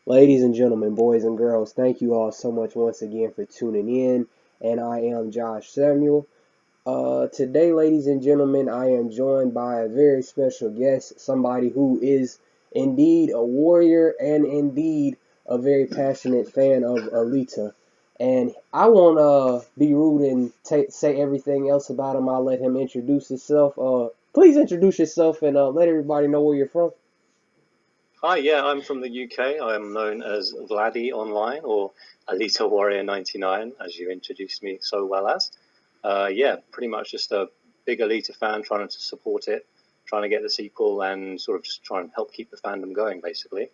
Ladies and gentlemen, boys and girls, thank you all so much once again for tuning in. And I am Josh Samuel. Today, ladies and gentlemen, I am joined by a very special guest, somebody who is indeed a warrior and indeed a very passionate fan of Alita. And I won't be rude and say everything else about him. I'll let him introduce himself. Please introduce yourself and let everybody know where you're from. Hi, yeah, I'm from the UK. I'm known as Vladdy online or AlitaWarrior 99, as you introduced me so well as. Yeah, pretty much just a big Alita fan trying to support it, trying to get the sequel, and sort of just try and help keep the fandom going, basically.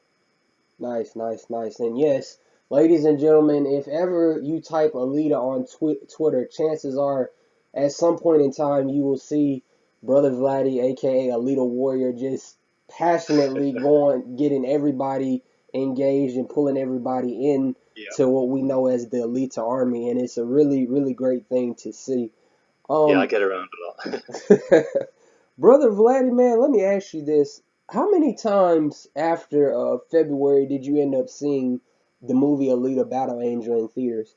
Nice, nice, nice. And yes, ladies and gentlemen, if ever you type Alita on Twitter, chances are at some point in time you will see Brother Vladdy, aka Alita Warrior, just passionately getting everybody engaged and pulling everybody in Yeah. to what we know as the Alita Army. And it's a really, really great thing to see. Yeah, I Um, get around a lot. Brother Vladdy, man, let me ask you this. How many times after February did you end up seeing the movie Alita Battle Angel in theaters?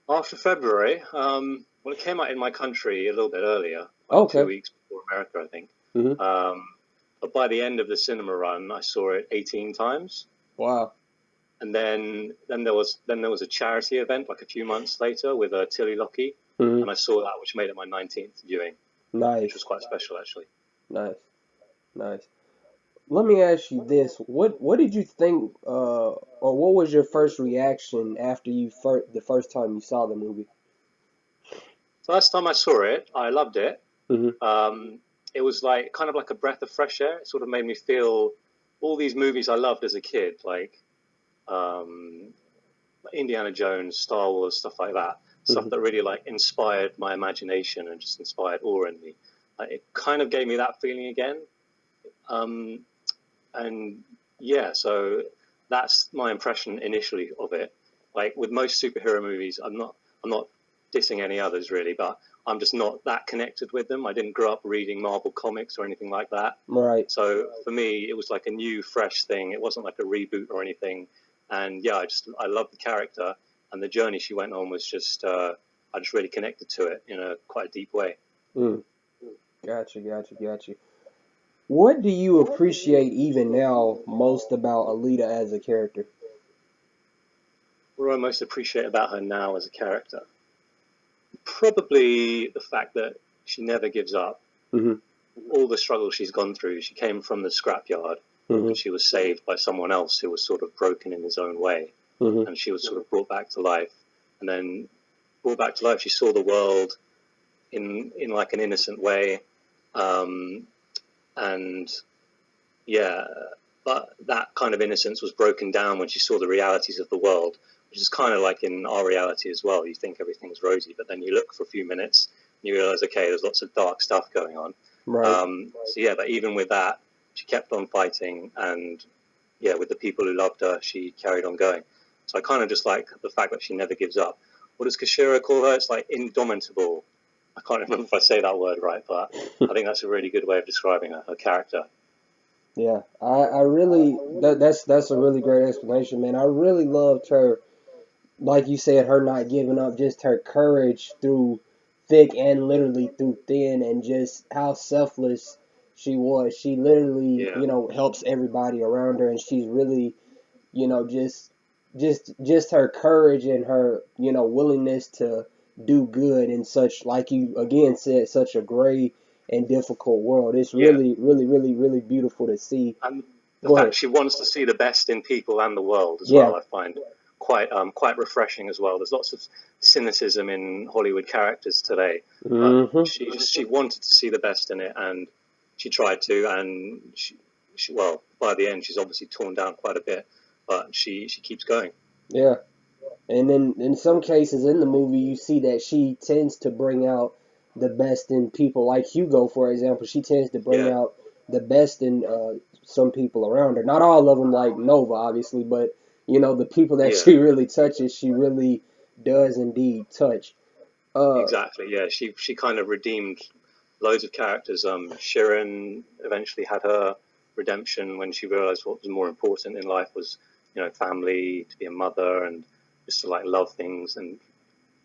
After February, well, it came out in my country a little bit earlier, like two Okay. weeks before America, I think. Hmm. Um, but by the end of the cinema run, I saw it 18 times. Wow. And then there was a charity event like a few months later with Tilly Locky, Hmm. and I saw that, which made it my 19th viewing, which was Nice. quite special actually. Nice. Nice. Let me ask you this. What did you think or what was your first reaction after the first time you saw the movie? So last time I saw it, I loved it. Hmm. Um, it was like kind of like a breath of fresh air. It sort of made me feel all these movies I loved as a kid, like um, Indiana Jones, Star Wars, stuff like that. Stuff Hmm. that really like inspired my imagination and just inspired awe in me. It kind of gave me that feeling again. Um, and yeah, so that's my impression initially of it. Like with most superhero movies, I'm not dissing any others really, but I'm just not that connected with them. I didn't grow up reading Marvel comics or anything like that. Right. So for me, it was like a new, fresh thing. It wasn't like a reboot or anything. And yeah, I loved the character, and the journey she went on was just I just really connected to it in a quite a deep way. Mm. Gotcha, gotcha, gotcha. What do you appreciate even now most about Alita as a character? What do I most appreciate about her now as a character? Probably the fact that she never gives up. Hmm. All the struggles she's gone through. She came from the scrapyard, Hmm. and she was saved by someone else who was sort of broken in his own way, Hmm. and she was sort of brought back to life. And then brought back to life, she saw the world in like an innocent way, um, and yeah, but that kind of innocence was broken down when she saw the realities of the world, which is kind of like in our reality as well. You think everything's rosy, but then you look for a few minutes and you realize, okay, there's lots of dark stuff going on. Right. So yeah, but even with that, she kept on fighting, and yeah, with the people who loved her, she carried on going. So I kind of just like the fact that she never gives up. What does Kashira call her? It's like indomitable. I can't remember if I say that word right, but I think that's a really good way of describing her character. Yeah, I really that's a really great explanation, man. I really loved her, like you said, her not giving up, just her courage through thick and literally through thin, and just how selfless she was. She literally, Yeah. helps everybody around her, and she's really, just her courage and her, willingness to do good in such, like you again said, such a gray and difficult world. It's Yeah. really, really, really, really beautiful to see. And the Go fact ahead. she wants to see the best in people and the world as Yeah. well, I find quite refreshing as well. There's lots of cynicism in Hollywood characters today, but Hmm. she wanted to see the best in it, and she tried to, and well, by the end she's obviously torn down quite a bit, but she keeps going. Yeah. And then in some cases in the movie, you see that she tends to bring out the best in people. Like Hugo, for example, she tends to bring Yeah, out the best in some people around her. Not all of them, like Nova, obviously, but the people that yeah. she really touches, she really does indeed touch. Uh, Exactly. Yeah, she kind of redeemed loads of characters. Sharon eventually had her redemption when she realized what was more important in life was family, to be a mother, and just to like love things and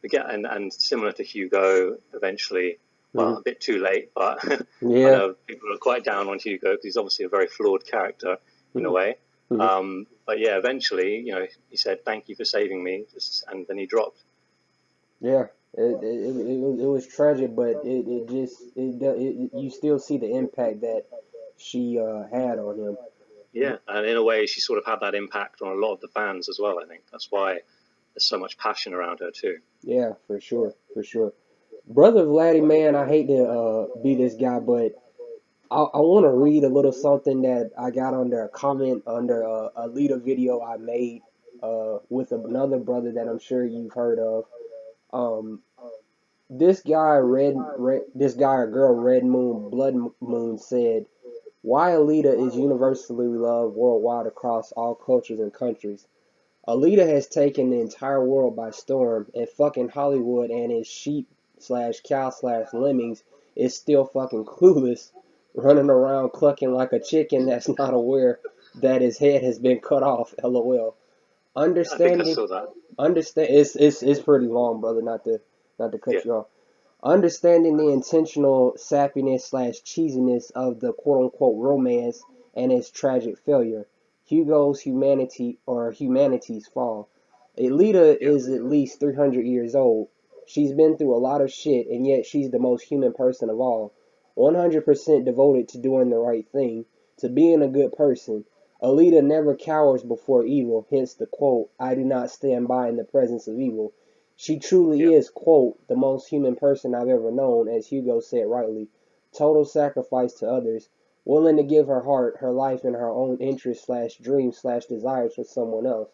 forget. And similar to Hugo, eventually, well, Mm-hmm. a bit too late, but I Yeah. know people are quite down on Hugo because he's obviously a very flawed character in a Mm-hmm. way. Mm-hmm. But yeah, eventually, he said, "Thank you for saving me," and then he dropped. Yeah. It was tragic, but it just you still see the impact that she had on him. Yeah, and in a way, she sort of had that impact on a lot of the fans as well. I think that's why there's so much passion around her too. Yeah, for sure, for sure. Brother Vladdy, man, I hate to be this guy, but I want to read a little something that I got under a comment under a Alita video I made with another brother that I'm sure you've heard of. Um, this guy or girl, Red Moon, Blood Moon said, "Why Alita is universally loved worldwide across all cultures and countries. Alita has taken the entire world by storm, and fucking Hollywood and his sheep slash cow slash lemmings is still fucking clueless, running around clucking like a chicken that's not aware that his head has been cut off. LOL. Yeah, I think I Understanding, saw that. understand. It's pretty long, brother. Not to Yeah, cut you off. Understanding the intentional sappiness slash cheesiness of the quote unquote romance and its tragic failure. Hugo's humanity or humanity's fall. Alita yeah, is at least 300 years old. She's been through a lot of shit, and yet she's the most human person of all. 100% devoted to doing the right thing, to being a good person. Alita never cowers before evil, hence the quote, I do not stand by in the presence of evil. She yeah, truly is, quote, the most human person I've ever known, as Hugo said rightly. Total sacrifice to others, willing to give her heart, her life, and her own interests slash dreams slash desires for someone else.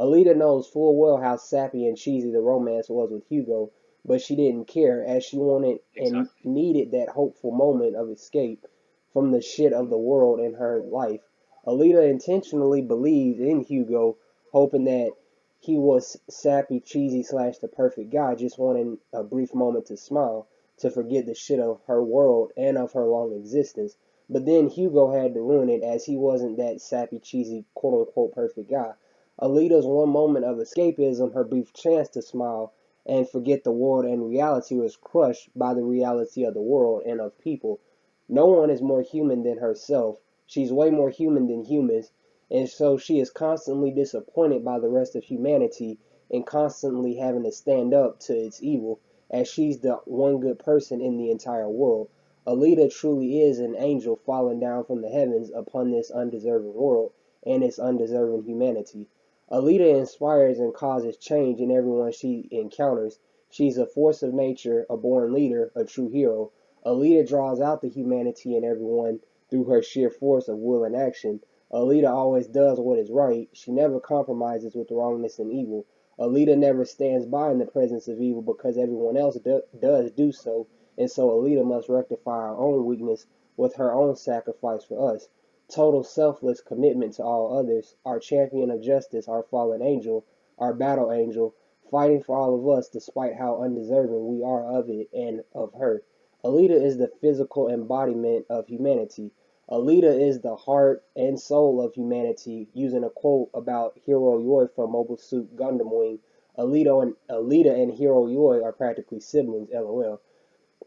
Alita knows full well how sappy and cheesy the romance was with Hugo, but she didn't care, as she wanted and exactly. needed that hopeful moment of escape from the shit of the world in her life. Alita intentionally believed in Hugo, hoping that he was sappy, cheesy slash the perfect guy, just wanting a brief moment to smile, to forget the shit of her world and of her long existence. But then Hugo had to ruin it, as he wasn't that sappy, cheesy, quote unquote perfect guy. Alita's one moment of escapism, her brief chance to smile and forget the world and reality, was crushed by the reality of the world and of people. No one is more human than herself. She's way more human than humans, and so she is constantly disappointed by the rest of humanity and constantly having to stand up to its evil, as she's the one good person in the entire world. Alita truly is an angel falling down from the heavens upon this undeserving world and its undeserving humanity. Alita inspires and causes change in everyone she encounters. She's a force of nature, a born leader, a true hero. Alita draws out the humanity in everyone through her sheer force of will and action. Alita always does what is right. She never compromises with wrongness and evil. Alita never stands by in the presence of evil because everyone else does do so, and so Alita must rectify her own weakness with her own sacrifice for us. Total selfless commitment to all others, our champion of justice, our fallen angel, our battle angel, fighting for all of us despite how undeserving we are of it and of her. Alita is the physical embodiment of humanity. Alita is the heart and soul of humanity, using a quote about Hiro Yoi from Mobile Suit Gundam Wing. Alita and Hiro Yoi are practically siblings, lol.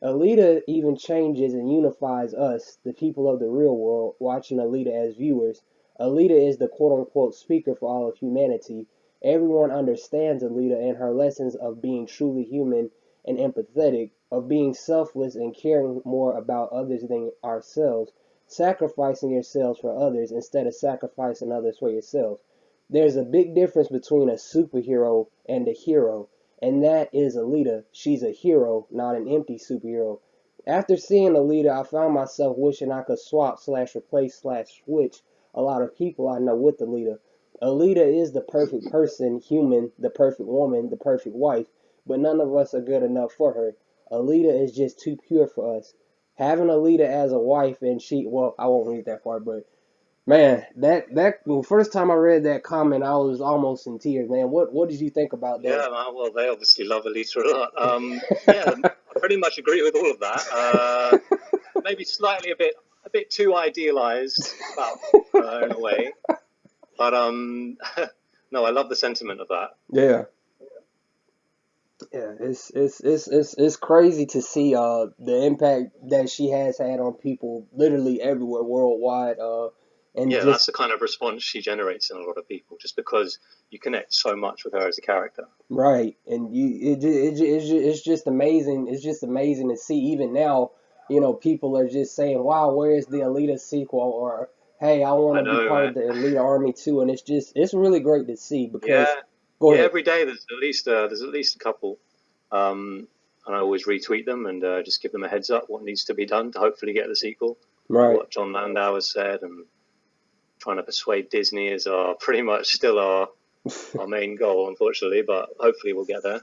Alita even changes and unifies us, the people of the real world, watching Alita as viewers. Alita is the quote unquote speaker for all of humanity. Everyone understands Alita and her lessons of being truly human and empathetic, of being selfless and caring more about others than ourselves, sacrificing yourselves for others instead of sacrificing others for yourselves. There's a big difference between a superhero and a hero, and that is Alita. She's a hero, not an empty superhero. After seeing Alita, I found myself wishing I could swap slash replace slash switch a lot of people I know with Alita. Alita is the perfect person, human, the perfect woman, the perfect wife, but none of us are good enough for her. Alita is just too pure for us. Having Alita as a wife and well, I won't read that part, but man, that well, first time I read that comment, I was almost in tears, man. What did you think about that? Yeah. Well, they obviously love Alita a lot. Yeah, I pretty much agree with all of that. Maybe slightly a bit too idealized about her in a way. But no, I love the sentiment of that. Yeah. Yeah, it's crazy to see the impact that she has had on people literally everywhere worldwide and Yeah, that's just the kind of response she generates in a lot of people, just because you connect so much with her as a character. right, and it's just amazing. It's just amazing to see. Even now, people are just saying, "Wow, where is the Alita sequel?" Or, "Hey, I want I to be know, part of the Alita Army too." And it's really great to see because, yeah, go yeah. ahead. Every day there's at least a couple, and I always retweet them and just give them a heads up what needs to be done to hopefully get the sequel. Like Right. what John Landau has said, and trying to persuade Disney is our pretty much still our main goal, unfortunately. But hopefully we'll get there.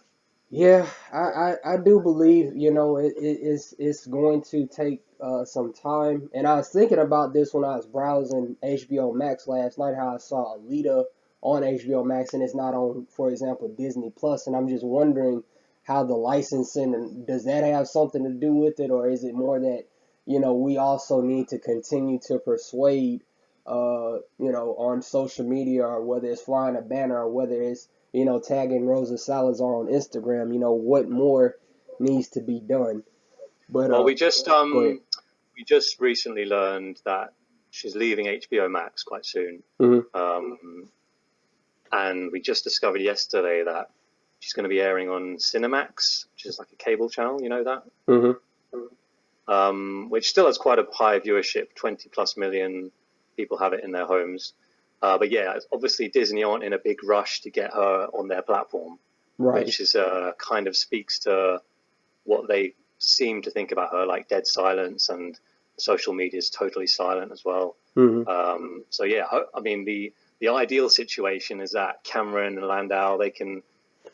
Yeah, I do believe, it's going to take some time. And I was thinking about this when I was browsing HBO Max last night, how I saw Alita on HBO Max and it's not on, for example, Disney Plus. And I'm just wondering how the licensing, and does that have something to do with it, or is it more that, we also need to continue to persuade, on social media, or whether it's flying a banner, or whether it's tagging Rosa Salazar on Instagram, what more needs to be done. But Well, go ahead. we just recently learned that she's leaving HBO Max quite soon, Mhm. um, and we just discovered yesterday that she's going to be airing on Cinemax, which is like a cable channel. You know that, Mhm. which still has quite a high viewership. 20+ million people have it in their homes. But yeah, obviously Disney aren't in a big rush to get her on their platform, Right. which is kind of speaks to what they seem to think about her, like dead silence, and social media is totally silent as well. Mhm. So yeah, I mean the ideal situation is that Cameron and Landau, they can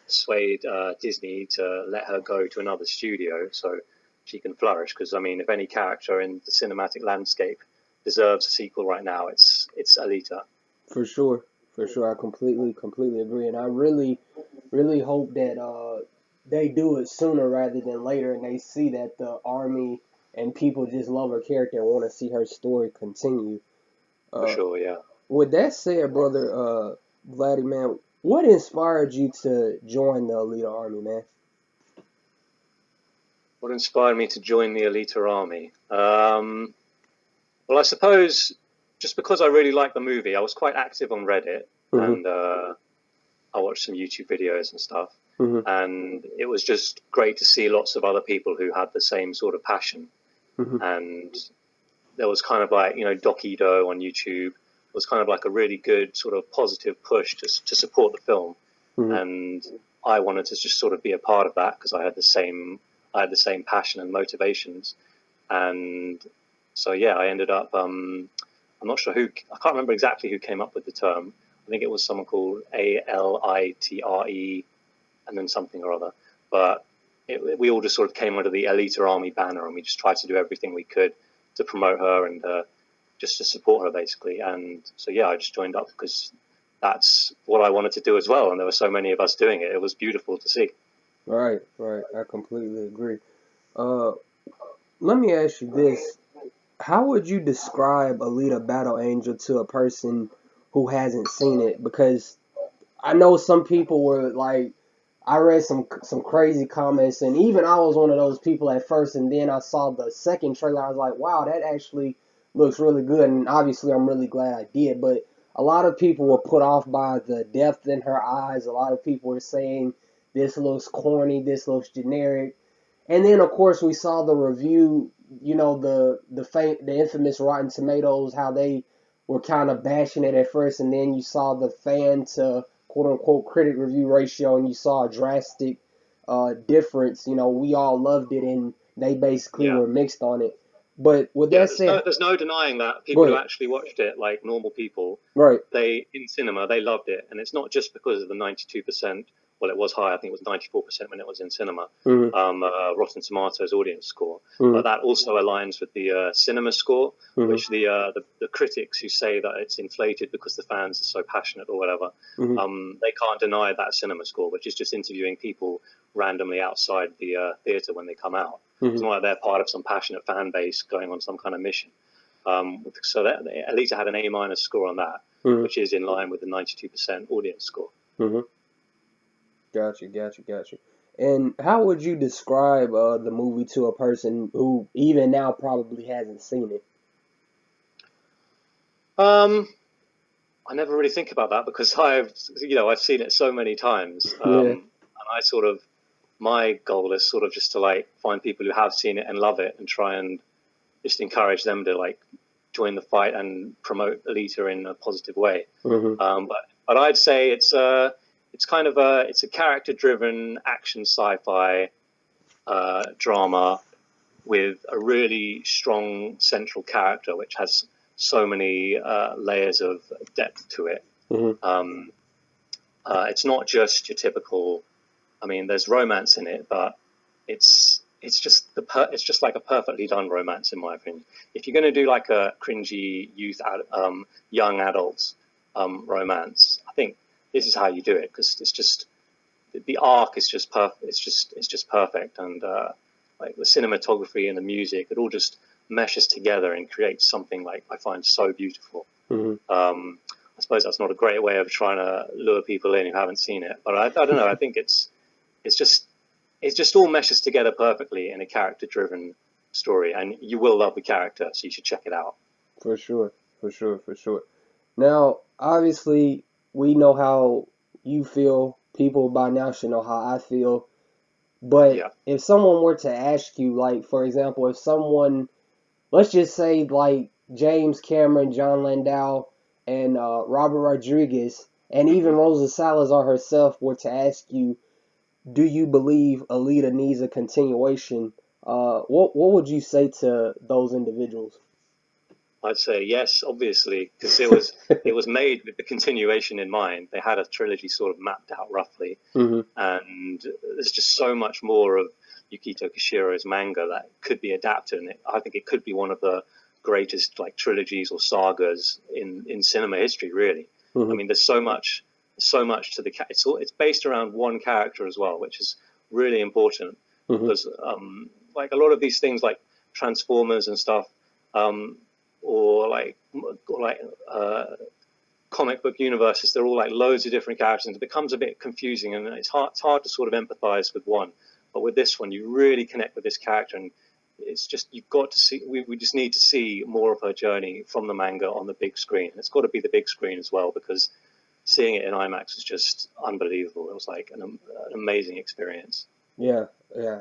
persuade Disney to let her go to another studio so she can flourish. Because I mean, if any character in the cinematic landscape deserves a sequel right now, it's Alita. For sure. For sure. I completely agree, and I really hope that they do it sooner rather than later, and they see that the army and people just love her character and want to see her story continue. For Uh, sure, yeah. with that said, brother, Vladdy, man, what inspired you to join the Alita Army, man? What inspired me to join the Alita Army? Well, I suppose just because I really liked the movie, I was quite active on Reddit, Mhm. and I watched some YouTube videos and stuff. Mhm. And it was just great to see lots of other people who had the same sort of passion. Mhm. And there was kind of like, Doc Edo on YouTube was kind of like a really good sort of positive push to support the film. Mhm. And I wanted to just sort of be a part of that because I had the same passion and motivations. And so, yeah, I ended up, I'm not sure I can't remember exactly who came up with the term. I think it was someone called ALITRE and then something or other. But we all just sort of came under the Alita Army banner, and we just tried to do everything we could to promote her and just to support her, basically. And so, yeah, I just joined up because that's what I wanted to do as well. And there were so many of us doing it. It was beautiful to see. Right, right. I completely agree. Uh, Let me ask you this: how would you describe Alita Battle Angel to a person who hasn't seen it? Because I know some people were like, I read some crazy comments, and even I was one of those people at first, and then I saw the second trailer. I was like, wow, that actually looks really good, and obviously I'm really glad I did. But a lot of people were put off by the depth in her eyes. A lot of people were saying this looks corny, this looks generic. And then of course we saw the review, the infamous Rotten Tomatoes, how they were kind of bashing it at first, and then you saw the fan to quote unquote critic review ratio, and you saw a drastic difference. We all loved it, and they basically Yeah. were mixed on it. But with Yeah, that there's no said, there's no denying that go people who ahead. actually watched it, like normal people, Right. they in cinema they loved it, and it's not just because of the 92%. Well, it was high. I think it was 94% when it was in cinema. Mhm. Rotten Tomatoes audience score, but Mhm. that also aligns with the cinema score, Mhm. which the critics who say that it's inflated because the fans are so passionate or whatever, Mhm. they can't deny that cinema score, which is just interviewing people randomly outside the theater when they come out. It's Mhm. not like they're part of some passionate fan base going on some kind of mission. So that Alita had an A minus score on that. Mm-hmm. which is in line with the 92% audience score. Mm-hmm. Got you. And how would you describe the movie to a person who even now probably hasn't seen it? Um, I never really think about that because I've seen it so many times, Yeah. and I sort of my goal is sort of just to like find people who have seen it and love it and try and just encourage them to like join the fight and promote Alita in a positive way. Mm-hmm. But I'd say it's kind of a character driven action sci-fi drama with a really strong central character which has so many layers of depth to it. Mm-hmm. Um, it's not just your typical. I mean, there's romance in it, but it's just like a perfectly done romance in my opinion. If you're going to do like a cringy young adult romance, I think this is how you do it because it's just the arc is just perfect. It's just perfect, and like the cinematography and the music, it all just meshes together and creates something like I find so beautiful. Mm-hmm. I suppose that's not a great way of trying to lure people in who haven't seen it, but I don't know. I think it's just it just all meshes together perfectly in a character-driven story, and you will love the character, so you should check it out. For sure. For sure. Now, obviously, we know how you feel. People by now should know how I feel. But Yeah, if someone were to ask you, like, for example, if someone, let's just say, like, James Cameron, John Landau, and Robert Rodriguez, and even hmm Rosa Salazar herself were to ask you, do you believe Alita needs a continuation? What would you say to those individuals? I'd say yes, obviously, because it was made with the continuation in mind. They had a trilogy sort of mapped out roughly, Hmm. and there's just so much more of Yukito Kishiro's manga that could be adapted, and I think it could be one of the greatest like trilogies or sagas in cinema history. Really, I Hmm. mean, there's so much to the it's based around one character as well, which is really important Hmm. because like a lot of these things like Transformers and stuff, um, or like comic book universes, they're all like loads of different characters, and it becomes a bit confusing, and it's hard to sort of empathize with one. But with this one, you really connect with this character, and it's just you've got to see. We just need to see more of her journey from the manga on the big screen. It's got to be the big screen as well because seeing it in IMAX was just unbelievable. It was like an amazing experience. Yeah, yeah.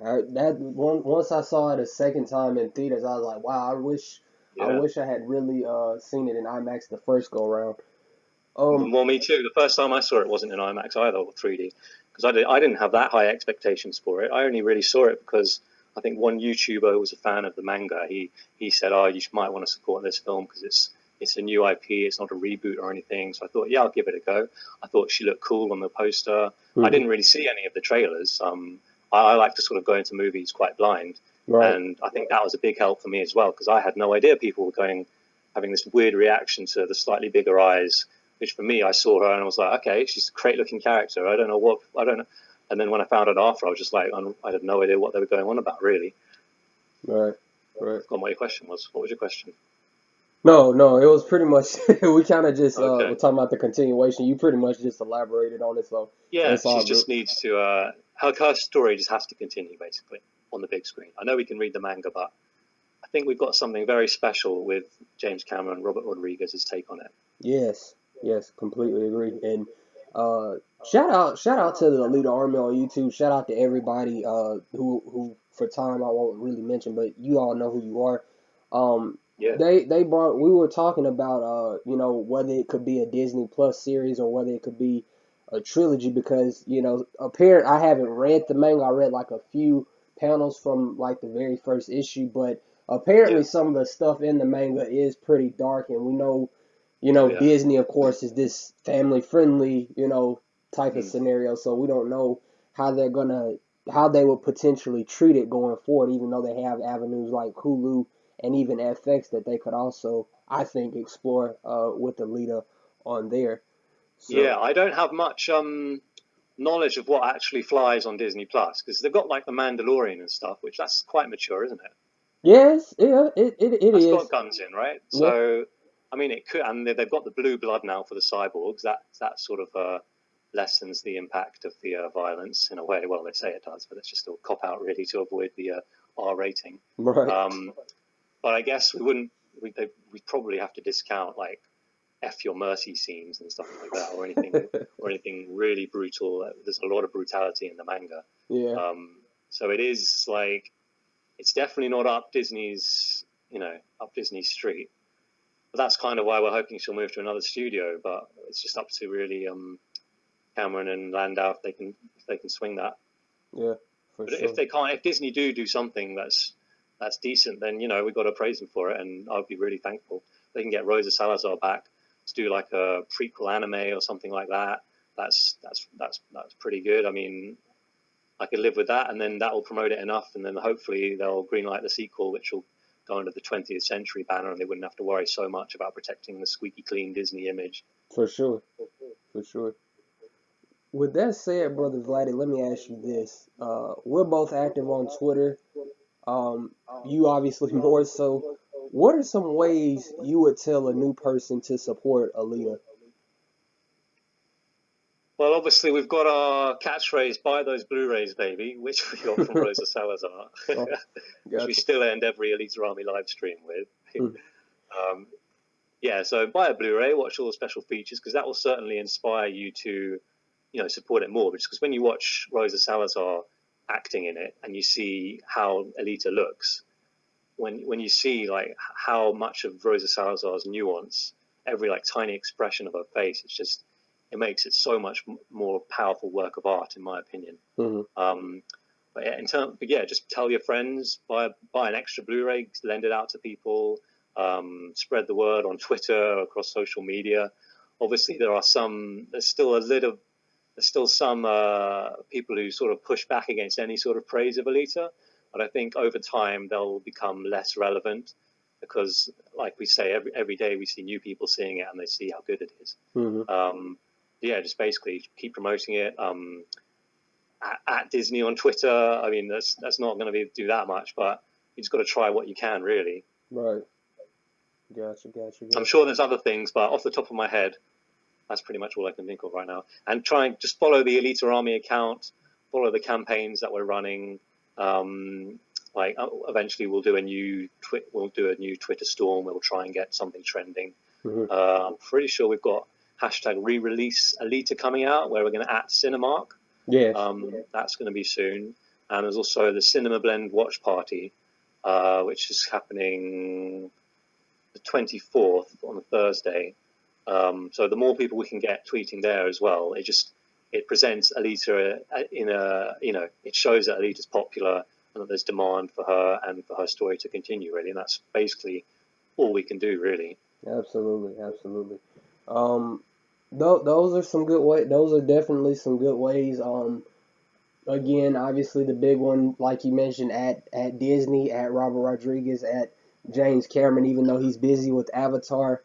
Once I saw it a second time in theaters, I was like, wow, I Yeah. wish I had really seen it in IMAX the first go round. Um, Well, me too. The first time I saw it wasn't in IMAX either or 3D because I didn't have that high expectations for it. I only really saw it because I think one YouTuber was a fan of the manga. He said, "Oh, might want to support this film because it's a new IP. It's not a reboot or anything." So I thought, yeah, I'll give it a go. I thought she looked cool on the poster. I mhm, didn't really see any of the trailers. I like to sort of go into movies quite blind, right. and I think that was a big help for me as well because I had no idea people were having this weird reaction to the slightly bigger eyes, which for me, I saw her and I was like, okay, she's a great looking character. I don't know. And then when I found out after, I was just like, I had no idea what they were going on about, really. Right, I right. forgot what your question was. What was your question? No, no, it was pretty much we kind of just Okay. were talking about the continuation. You pretty much just elaborated on it, so Yeah, it's she all good. just needs to, her story just has to continue, basically, on the big screen. I know we can read the manga, but I think we've got something very special with James Cameron, Robert Rodriguez's take on it. Yes, yes, completely agree. And shout out to the Alita Army on YouTube. Shout out to everybody who for time I won't really mention, but you all know who you are. Um, Yeah. they brought we were talking about whether it could be a Disney Plus series or whether it could be a trilogy because apparent I haven't read the manga. I read like a few panels from like the very first issue, but Yeah. apparently some of the stuff in the manga is pretty dark, and we know Oh, yeah. Disney, of course, is this family friendly, type of Mm. scenario. So we don't know how they're gonna, how they will potentially treat it going forward, even though they have avenues like Hulu and even FX that they could also, I think, explore with the leader on there. So Yeah, I don't have much knowledge of what actually flies on Disney Plus because they've got like the Mandalorian and stuff, which that's quite mature, isn't it? yes, yeah, it That's got is. guns in, right? Yeah. So I mean, it could, and they've got the blue blood now for the cyborgs. That sort of lessens the impact of the violence in a way. Well, they say it does, but it's just a cop out really to avoid the R rating. Right. But I guess we wouldn't. We'd probably have to discount like F your mercy scenes and stuff like that, or anything really brutal. There's a lot of brutality in the manga. Yeah. So it is like, it's definitely not up Disney's street. But that's kind of why we're hoping she'll move to another studio. But it's just up to really Cameron and Landau if they can swing that. Yeah, for But sure. if they can't, if Disney do something that's decent, then we've got to praise them for it, and I'd be really thankful. They can get Rosa Salazar back to do like a prequel anime or something like that. That's pretty good. I mean, I could live with that, and then that will promote it enough, and then hopefully they'll greenlight the sequel, which will go under the 20th century banner, and they wouldn't have to worry so much about protecting the squeaky clean Disney image. For sure. For sure. With that said, Brother Vladdy, let me ask you this. We're both active on Twitter. You obviously more so. What are some ways you would tell a new person to support Alita? Well, obviously we've got our catchphrase, buy those Blu-rays, baby, which we got from Rosa Salazar, Oh, which we gotcha. still end every Alita Army live stream with. Hmm. Yeah, so buy a Blu-ray, watch all the special features, because that will certainly inspire you to, support it more. Because when you watch Rosa Salazar acting in it and you see how Alita looks, when you see like how much of Rosa Salazar's nuance, every like tiny expression of her face, it makes it so much more powerful work of art, in my opinion. Mm-hmm. But yeah, just tell your friends, buy an extra Blu-ray, lend it out to people, spread the word on Twitter, across social media. Obviously, there's still some people who sort of push back against any sort of praise of Alita, but I think over time they'll become less relevant because, like we say, every day we see new people seeing it and they see how good it is. Mm-hmm. Yeah, just basically keep promoting it. At Disney on Twitter. I mean, that's not going to do that much, but you just got to try what you can, really. Right. Gotcha. I'm sure there's other things, but off the top of my head, that's pretty much all I can think of right now. And try and just follow the Alita Army account, follow the campaigns that we're running. Eventually we'll do a new Twitter storm. We'll try and get something trending. Mm-hmm. I'm pretty sure we've got hashtag re-release Alita coming out, where we're going to @Cinemark. Yes. That's going to be soon. And there's also the Cinema Blend watch party, which is happening the 24th on a Thursday. So the more people we can get tweeting there as well, it presents Alita it shows that Alita's popular and that there's demand for her and for her story to continue, really. And that's basically all we can do, really. Absolutely. Those are some good ways. Those are definitely some good ways. Again, obviously the big one, like you mentioned, at Disney, at Robert Rodriguez, at James Cameron, even though he's busy with Avatar,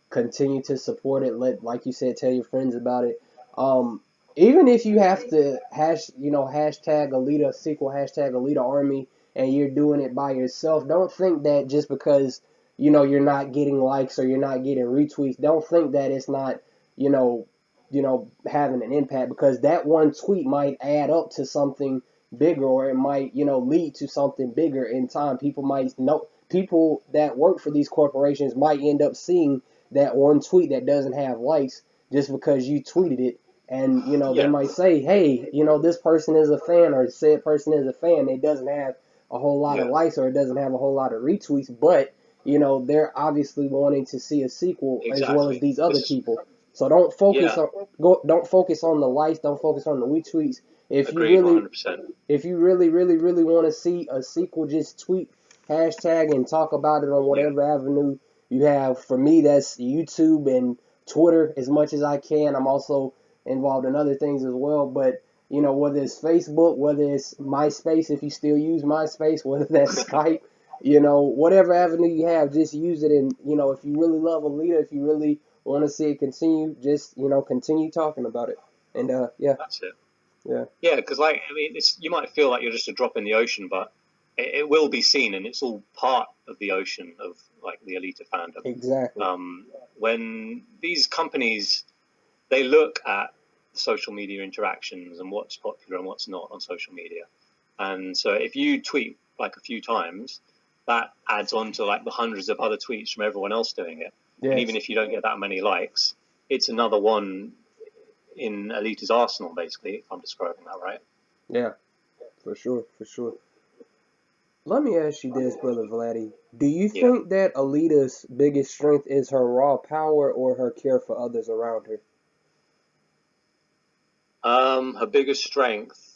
continue to support it. Like you said, tell your friends about it. Even if you have to hashtag Alita sequel, hashtag Alita Army, and you're doing it by yourself, don't think that just because you're not getting likes or you're not getting retweets, don't think that it's not you know having an impact, because that one tweet might add up to something bigger, or it might lead to something bigger in time. People that work for these corporations might end up seeing that one tweet that doesn't have likes just because you tweeted it, and they might say, hey, this person is a fan, or said person is a fan. It doesn't have a whole lot of likes, or it doesn't have a whole lot of retweets, but they're obviously wanting to see a sequel as well as these other people. So don't focus on the likes, don't focus on the retweets. Agreed, 100%. If you really want to see a sequel, just tweet hashtag and talk about it on whatever avenue you have. For me, that's YouTube and Twitter as much as I can. I'm also involved in other things as well, but whether it's Facebook, whether it's MySpace, if you still use MySpace, whether that's Skype, whatever avenue you have, just use it. And if you really love Alita, if you really want to see it continue, just continue talking about it. And that's it. Yeah, because you might feel like you're just a drop in the ocean, but it will be seen, and it's all part of the ocean of like the Alita fandom. Exactly. When these companies, they look at social media interactions and what's popular and what's not on social media, and so if you tweet like a few times, that adds on to like the hundreds of other tweets from everyone else doing it. And even Yes. if you don't get that many likes, it's another one in Alita's arsenal, basically, if I'm describing that right. Yeah. For sure. For sure. Let me ask you this, brother Vladdy. Do you Yeah. think that Alita's biggest strength is her raw power or her care for others around her? Her biggest strength,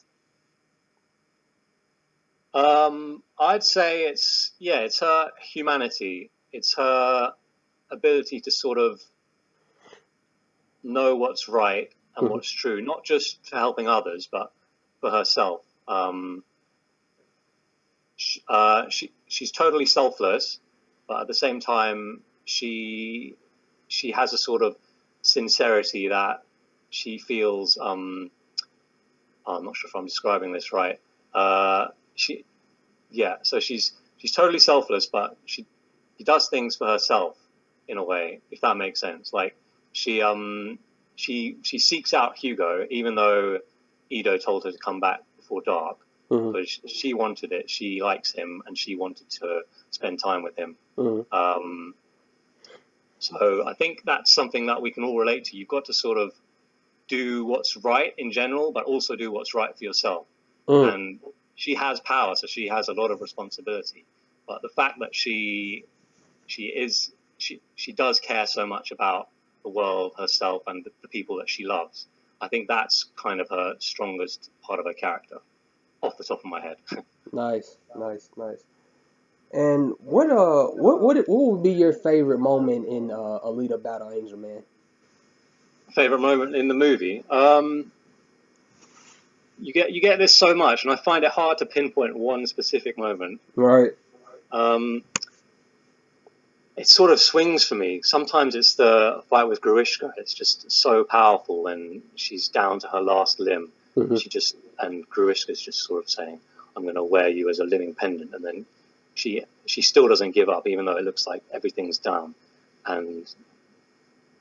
I'd say it's her humanity. It's her ability to sort of know what's right and Mhm. what's true, not just for helping others, but for herself. She's totally selfless, but at the same time, she has a sort of sincerity that she feels. I'm not sure if I'm describing this right. She Yeah, so she's totally selfless, but she does things for herself in a way, if that makes sense. Like she seeks out Hugo, even though Ido told her to come back before dark, Mhm. because she wanted it. She likes him, and she wanted to spend time with him. Mhm. Um, so I think that's something that we can all relate to. You've got to sort of do what's right in general, but also do what's right for yourself. Mhm. And she has power, so she has a lot of responsibility. But the fact that she does care so much about the world, herself, and the people that she loves, I think that's kind of her strongest part of her character, off the top of my head. Nice. Nice. Nice. And what would be your favorite moment in Alita Battle Angel, man? Favorite moment in the movie? You get this so much, and I find it hard to pinpoint one specific moment. Right. Um, it sort of swings for me. Sometimes it's the fight with Grishka. It's just so powerful, and she's down to her last limb. Mhm. And Grishka's just sort of saying, "I'm going to wear you as a living pendant," and then she still doesn't give up, even though it looks like everything's down, and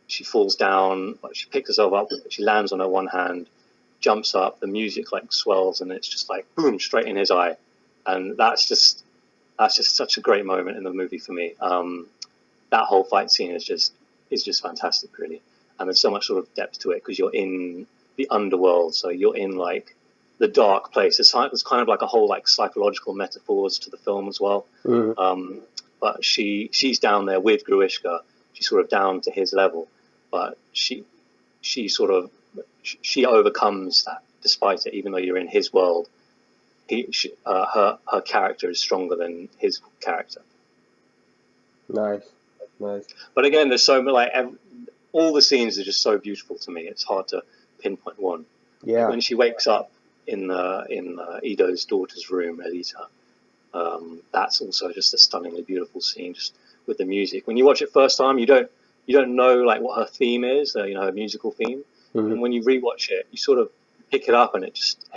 she falls down. She picks herself up. She lands on her one hand, jumps up. The music like swells, and it's just like boom, straight in his eye, and that's just such a great moment in the movie for me. That whole fight scene is just fantastic, really, and there's so much sort of depth to it because you're in the underworld, so you're in like the dark place. It's kind of like a whole like psychological metaphors to the film as well. Mhm. But she's down there with Gruishka. She's sort of down to his level, but she sort of she overcomes that despite it, even though you're in his world. Her character is stronger than his character. Nice. Nice. But again, there's so like all the scenes are just so beautiful to me. It's hard to pinpoint one. Like Yeah. when she wakes up in Ido's daughter's room, Elita. That's also just a stunningly beautiful scene, just with the music. When you watch it first time, you don't know like what her theme is, her musical theme. Mhm. And when you rewatch it, you sort of pick it up and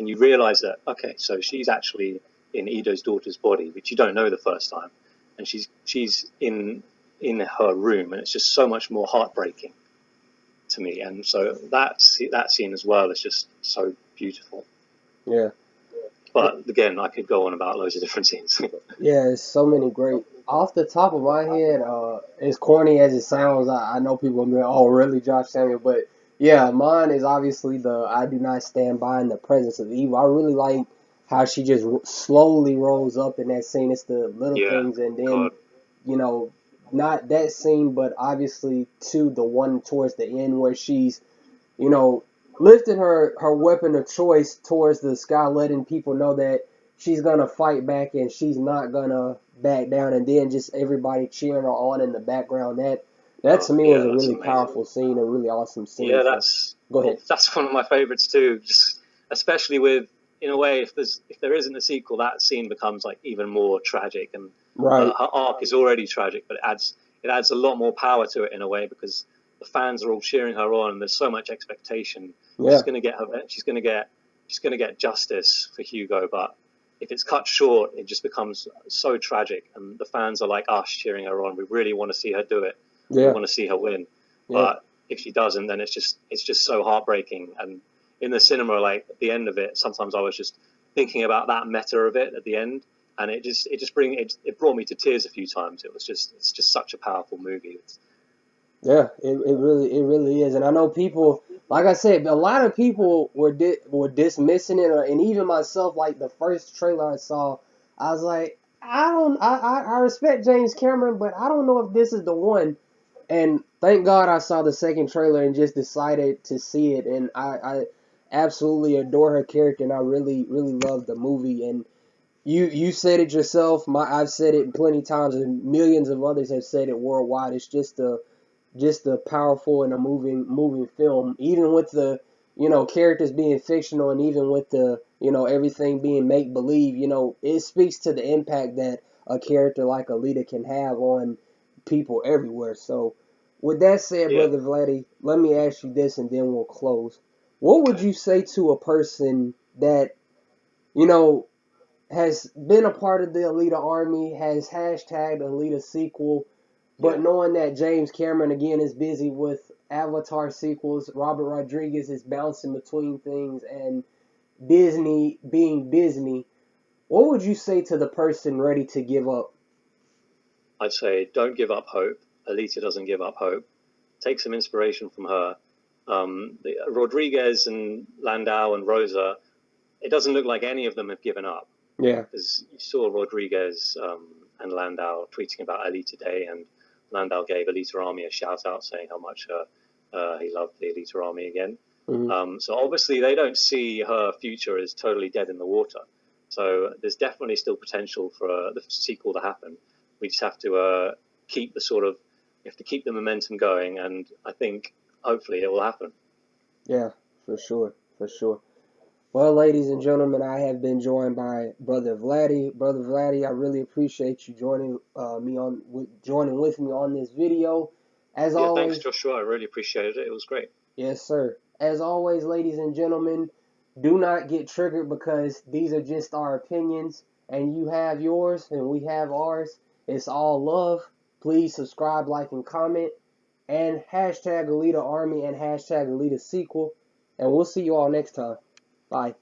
you realize that okay, so she's actually in Ido's daughter's body, which you don't know the first time, and she's in her room, and it's just so much more heartbreaking to me. And so that scene as well is just so beautiful. Yeah. But again, I could go on about loads of different scenes. Yeah, it's so many great. Off the top of my head, as corny as it sounds, I know people will be like, "Oh, really, Josh Samuel?" But yeah, mine is obviously the "I do not stand by in the presence of evil." I really like how she just slowly rolls up in that scene. It's the little Yeah, things, and then God, you know, not that scene, but obviously to the one towards the end where she's you know, lifting her weapon of choice towards the sky, letting people know that she's gonna fight back and she's not gonna back down, and then just everybody cheering her on in the background. That to me was yeah, a that's really amazing. powerful scene, a really awesome scene. Yeah, So go ahead. that's one of my favorites too. Just especially with, in a way, if there isn't a sequel, that scene becomes like even more tragic, and her, Right. her arc is already tragic, but it adds a lot more power to it in a way because the fans are all cheering her on, and there's so much expectation. She's Yeah. gonna get her. She's gonna get justice for Hugo, but if it's cut short, it just becomes so tragic, and the fans are like us cheering her on. We really want to see her do it. We Yeah, want to see her win, yeah, but if she doesn't, then it's just so heartbreaking. And in the cinema, like at the end of it, sometimes I was just thinking about that meta of it at the end, and it brought me to tears a few times. It's just such a powerful movie. yeah. It really is. And I know people, like I said, a lot of people were dismissing it, and even myself. Like the first trailer I saw, I was like, I respect James Cameron, but I don't know if this is the one. And thank God I saw the second trailer and just decided to see it. And I absolutely adore her character, and I really love the movie. And you said it yourself. I've said it plenty times, and millions of others have said it worldwide. It's just a powerful and a moving film. Even with the characters being fictional, and even with the everything being make believe. It speaks to the impact that a character like Alita can have on people everywhere. So, with that said, Yeah. brother Vladdy, let me ask you this, and then we'll close. What would Okay. you say to a person that you know has been a part of the Alita Army, has hashtagged Alita sequel, but Yeah. knowing that James Cameron again is busy with Avatar sequels, Robert Rodriguez is bouncing between things, and Disney being Disney, what would you say to the person ready to give up? I'd say don't give up hope. Alita doesn't give up hope. Take some inspiration from her. Rodriguez and Landau and Rosa, it doesn't look like any of them have given up. Yeah, Because you saw Rodriguez and Landau tweeting about Alita Day, and Landau gave Alita Army a shout out saying how much he loved the Alita Army again. hmm So obviously they don't see her future as totally dead in the water. So there's definitely still potential for the sequel to happen. We just have to keep the sort of we have to keep the momentum going, and I think hopefully it will happen. yeah, for sure, for sure. Well, ladies and gentlemen, I have been joined by Brother Vladdy. Brother Vladdy, I really appreciate you joining with me on this video. As Yeah, thanks, always, Joshua. I really appreciated it. It was great. yes, sir. As always, ladies and gentlemen, do not get triggered because these are just our opinions, and you have yours, and we have ours. It's all love. Please subscribe, like, and comment, and hashtag Alita Army and hashtag Alita Sequel. And we'll see you all next time. Bye.